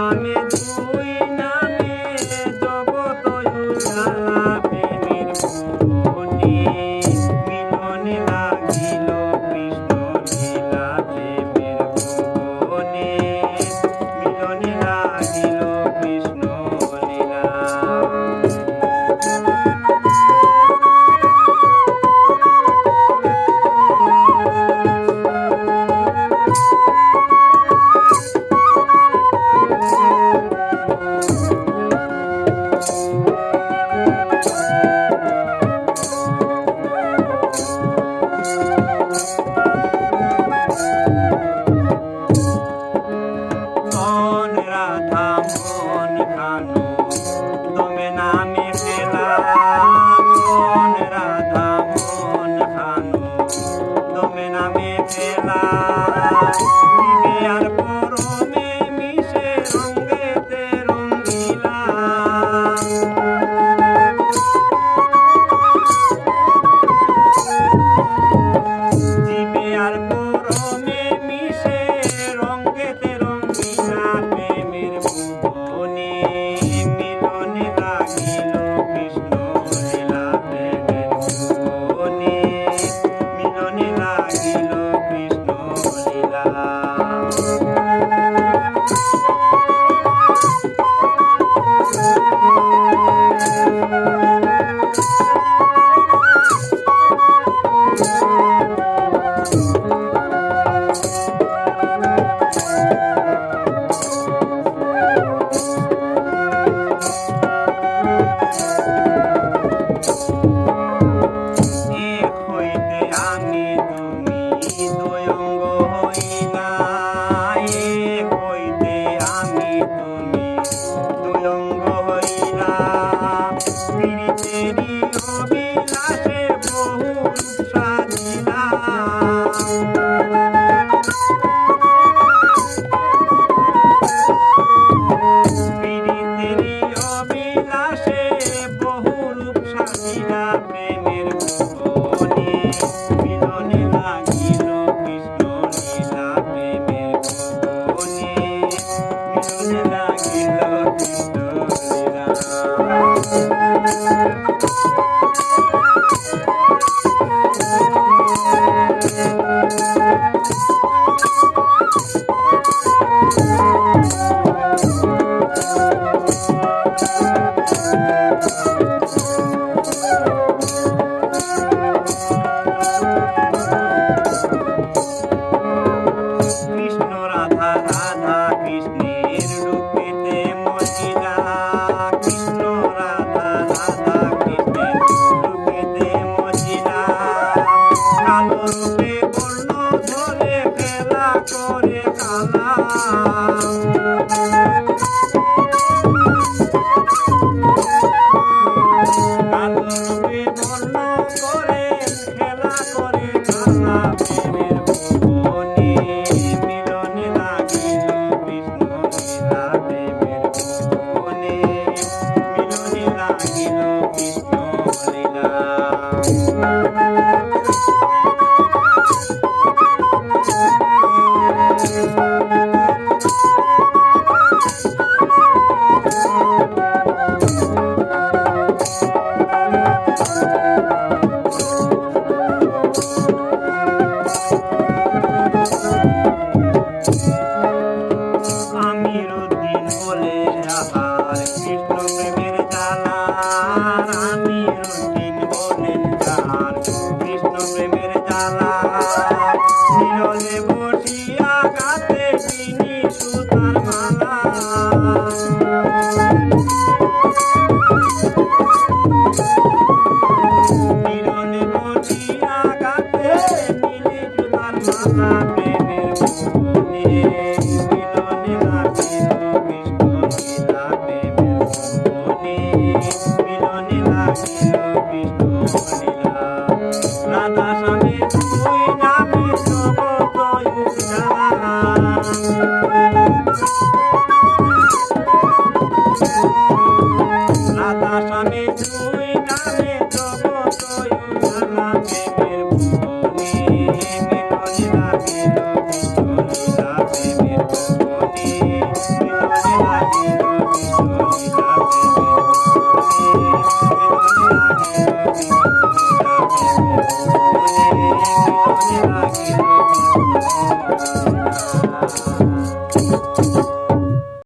নামে দুই নামে জগৎ উজালা প্রেমের ভুবনে মিলনে লাগিল কৃষ্ণ লীলা প্রেমের ভুবনে মিলনে লাগিল কৃষ্ণ লীলা। রাধা মন খানো তুমি নামে খেলা কোন রাধা মন খানো তুমি নামে খেলা আর পরমে মিশে রঙ্গেতে রঙ্গিলা জীবে আর পরমে মিশে রঙ্গেতে রঙ্গিলা প্রেমের ভুবনে মিলনে লাগিল কৃষ্ণ লীলা প্রেমের ভুবনে মিলনে লাগিল কৃষ্ণ লীলা। প্রেমের ভুবনে মিলনে লাগিল কৃষ্ণ লীলা প্রেমের ভুবনে মিলনে লাগিল কৃষ্ণ লীলা। কৃষ্ণ রাধা রাধা কৃষ্ণের রূপেতে মজিলা কৃষ্ণ রাধা রাধা কৃষ্ণের রূপেতে মজিলা কালো রূপে বর্ণ ধরে খেলা করে কালা কালো রূপে বর্ণ করে খেলা করে কালা প্রেমের ভুবনে মিলনে লাগিল কৃষ্ণ লীলা প্রেমের ভুবনে মিলনে লাগিল কৃষ্ণ লীলা। গো